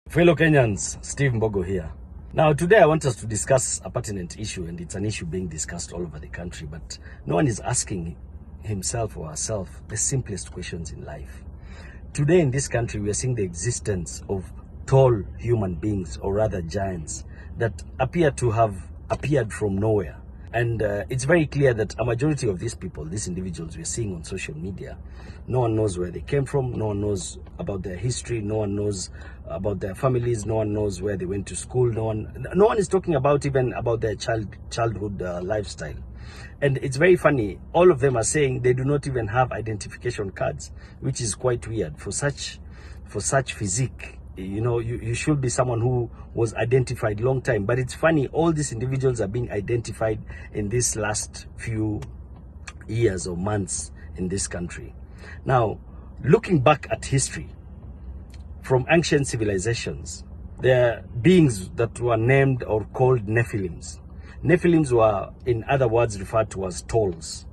Fellow Kenyans, Steve Mbogo here. Now today I want us to discuss a pertinent issue, and it's an issue being discussed all over the country, but no one is asking himself or herself the simplest questions in life. Today in this country we are seeing the existence of tall human beings, or rather giants, that appear to have appeared from nowhere. And it's very clear that a majority of these people, these individuals we're seeing on social media, no one knows where they came from, no one knows about their history, no one knows about their families, no one knows where they went to school, no one is talking about even about their childhood lifestyle. And it's very funny, all of them are saying they do not even have identification cards, which is quite weird for such physique. You know, you should be someone who was identified long time. But it's funny, all these individuals are being identified in these last few years or months in this country. Now, looking back at history, from ancient civilizations, there are beings that were named or called Nephilims. Nephilims were, in other words, referred to as trolls.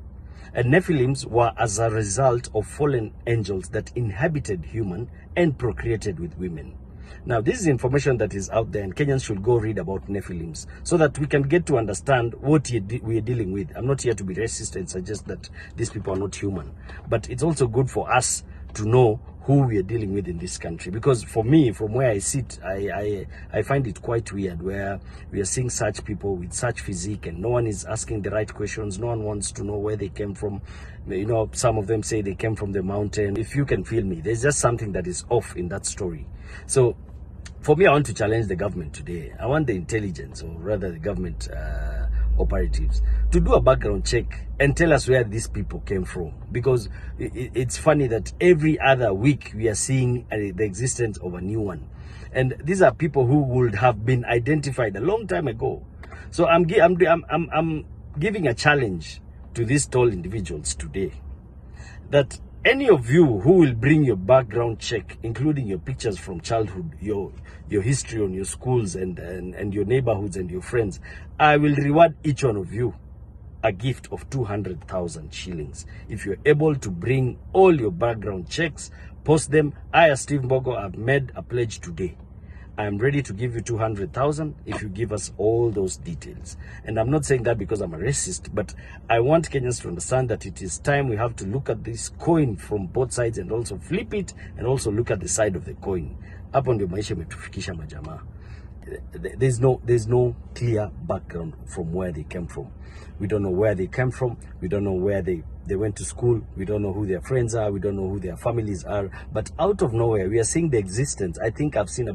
And Nephilims were as a result of fallen angels that inhabited human and procreated with women. Now, this is information that is out there, and Kenyans should go read about Nephilims so that we can get to understand what we are dealing with. I'm not here to be racist and suggest that these people are not human, but it's also good for us to know who we are dealing with in this country. Because for me, from where I sit, I find it quite weird where we are seeing such people with such physique and no one is asking the right questions. No one wants to know where they came from. You know, some of them say they came from the mountain. If you can feel me, there's just something that is off in that story. So for me, I want to challenge the government today. I want the intelligence, or rather the government operatives, to do a background check and tell us where these people came from. Because it's funny that every other week we are seeing the existence of a new one. And these are people who would have been identified a long time ago. So I'm giving a challenge to these tall individuals today, that any of you who will bring your background check, including your pictures from childhood, your history on your schools and your neighborhoods and your friends, I will reward each one of you a gift of 200,000 shillings. If you're able to bring all your background checks, post them. I, as Steve Mbogo, have made a pledge today. I am ready to give you 200,000 if you give us all those details. And I'm not saying that because I'm a racist, but I want Kenyans to understand that it is time we have to look at this coin from both sides and also flip it and also look at the side of the coin. Hapo ndio maisha imetufikisha majamaa. There's no clear background from where they came from. We don't know where they came from. We don't know where they went to school. We don't know who their friends are. We don't know who their families are. But out of nowhere, we are seeing the existence. I think I've seen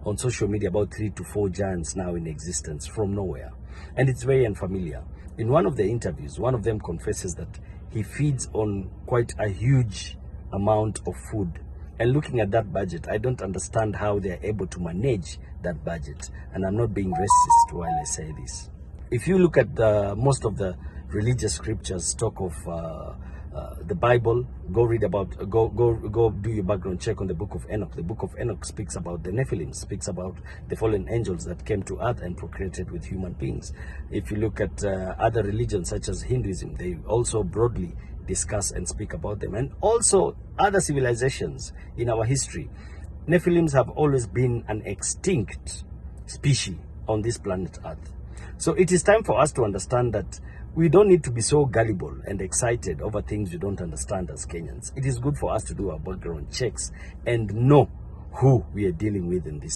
on social media about 3 to 4 giants now in existence from nowhere. And it's very unfamiliar. In one of the interviews, one of them confesses that he feeds on quite a huge amount of food. And looking at that budget, I don't understand how they're able to manage that budget. And I'm not being racist while I say this. If you look at most of the religious scriptures talk of the Bible, go read about, go do your background check on the book of Enoch. The book of Enoch speaks about the Nephilim, speaks about the fallen angels that came to earth and procreated with human beings. If you look at other religions such as Hinduism, they also broadly discuss and speak about them. And also other civilizations in our history. Nephilims have always been an extinct species on this planet Earth. So it is time for us to understand that we don't need to be so gullible and excited over things we don't understand as Kenyans. It is good for us to do our background checks and know who we are dealing with in this.